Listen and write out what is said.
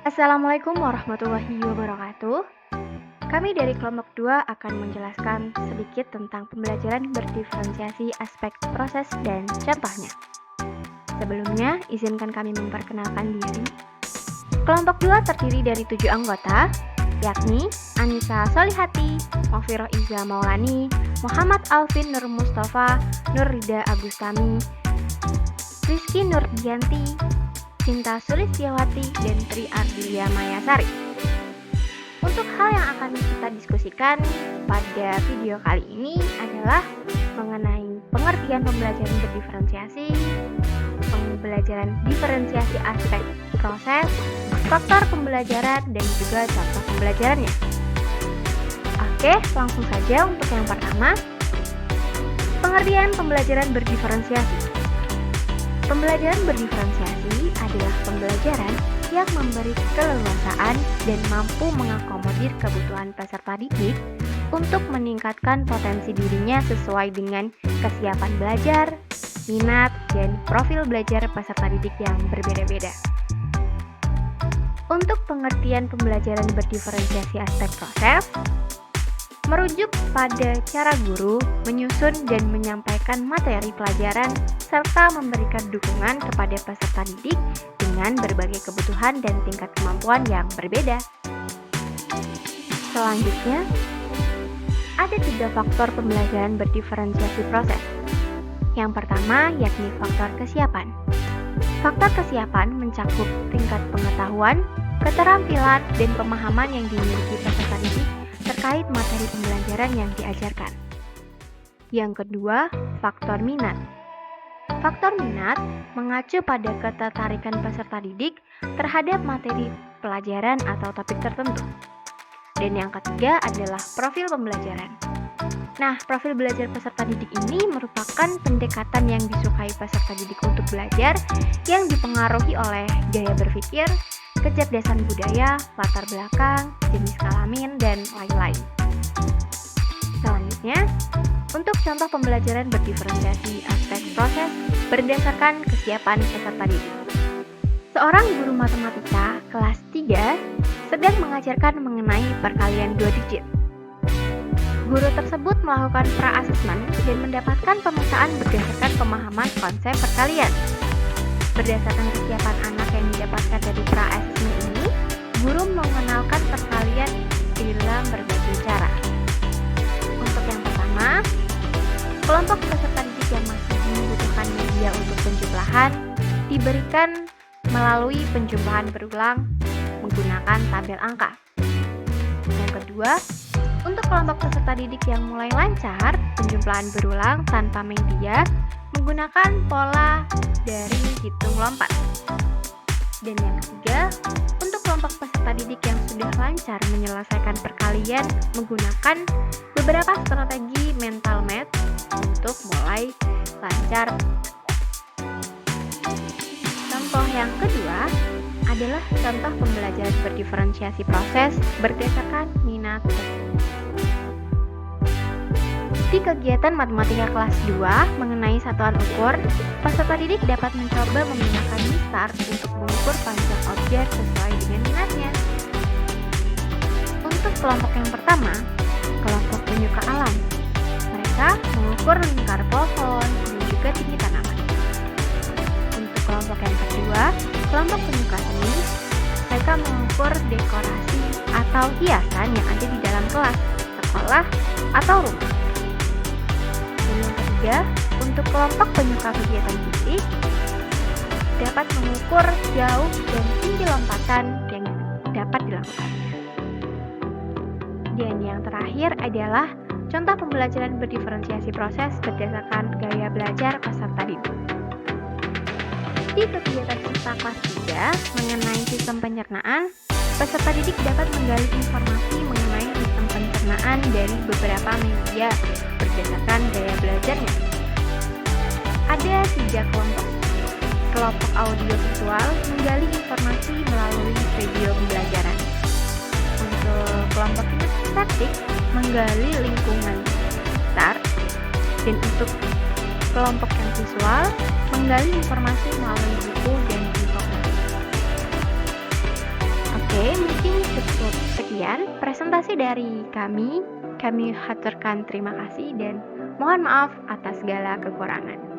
Assalamualaikum warahmatullahi wabarakatuh. Kami dari kelompok 2 akan menjelaskan sedikit tentang pembelajaran berdiferensiasi aspek proses dan contohnya. Sebelumnya, izinkan kami memperkenalkan diri. Kelompok 2 terdiri dari 7 anggota, yakni Anissa Solihati, Mafiroh Iza Maulani, Muhammad Alvin Nur Mustafa, Nurrida Agustami, Rizky Nurdianti, Cinta Sulistyawati, dan Tri Ardilia Mayasari. Untuk hal yang akan kita diskusikan pada video kali ini adalah mengenai pengertian pembelajaran berdiferensiasi, pembelajaran diferensiasi aspek proses, faktor pembelajaran, dan juga contoh pembelajarannya. Oke, langsung saja untuk yang pertama, pengertian pembelajaran berdiferensiasi. Pembelajaran berdiferensiasi adalah pembelajaran yang memberi keleluasaan dan mampu mengakomodir kebutuhan peserta didik untuk meningkatkan potensi dirinya sesuai dengan kesiapan belajar, minat, dan profil belajar peserta didik yang berbeda-beda. Untuk pengertian pembelajaran berdiferensiasi aspek proses, merujuk pada cara guru menyusun dan menyampaikan materi pelajaran serta memberikan dukungan kepada peserta didik dengan berbagai kebutuhan dan tingkat kemampuan yang berbeda. Selanjutnya, ada 3 faktor pembelajaran berdiferensiasi proses. Yang pertama yakni faktor kesiapan. Faktor kesiapan mencakup tingkat pengetahuan, keterampilan, dan pemahaman yang dimiliki peserta didik terkait materi pembelajaran yang diajarkan. Yang kedua, faktor minat. Faktor minat mengacu pada ketertarikan peserta didik terhadap materi pelajaran atau topik tertentu. Dan yang ketiga adalah profil pembelajaran. Nah, profil belajar peserta didik ini merupakan pendekatan yang disukai peserta didik untuk belajar yang dipengaruhi oleh gaya berpikir, kecerdasan budaya, latar belakang, jenis kelamin, dan lain-lain. Selanjutnya, untuk contoh pembelajaran berdiferensiasi aspek proses berdasarkan kesiapan peserta didik. Seorang guru matematika kelas 3 sedang mengajarkan mengenai perkalian 2 digit. Guru tersebut melakukan pra-asesmen dan mendapatkan pemetaan berdasarkan pemahaman konsep perkalian. Berdasarkan kesiapan anak yang didapatkan dari pra-asesmen ini, guru mengenalkan perkalian dalam berbagai cara. Untuk yang pertama, kelompok peserta didik yang masih membutuhkan media untuk penjumlahan diberikan melalui penjumlahan berulang menggunakan tabel angka. Yang kedua, untuk kelompok peserta didik yang mulai lancar penjumlahan berulang tanpa media menggunakan pola dari hitung lompat. Dan yang ketiga, untuk kelompok peserta didik yang sudah lancar menyelesaikan perkalian menggunakan beberapa strategi mental math untuk mulai lancar. Contoh yang kedua adalah contoh pembelajaran berdiferensiasi proses berdasarkan minat. Di kegiatan matematika kelas 2 mengenai satuan ukur, peserta didik dapat mencoba menggunakan mistar untuk mengukur panjang objek sesuai dengan minatnya. Untuk kelompok yang pertama, kelompok penyuka alam. Mereka mengukur lingkar pohon dan juga tinggi tanaman. Untuk kelompok yang kedua, kelompok penyuka seni. Mereka mengukur dekorasi atau hiasan yang ada di dalam kelas, sekolah, atau rumah. Yang ketiga, untuk kelompok penyuka kegiatan fisik dapat mengukur jauh dan tinggi lompatan yang dapat dilakukannya. Dan yang terakhir adalah contoh pembelajaran berdiferensiasi proses berdasarkan gaya belajar peserta didik. Di kegiatan siswa kelas 3 mengenai sistem pencernaan, peserta didik dapat menggali informasi mengenai sistem pencernaan dari beberapa media berdasarkan gaya belajarnya. Ada 3 kelompok. Kelompok audio visual menggali informasi melalui video pembelajaran. Untuk kelompok kinestetik menggali lingkungan sekitar. Dan untuk kelompok yang visual menggali informasi melalui buku dan infografis. Sekian presentasi dari kami. Kami haturkan terima kasih dan mohon maaf atas segala kekurangan.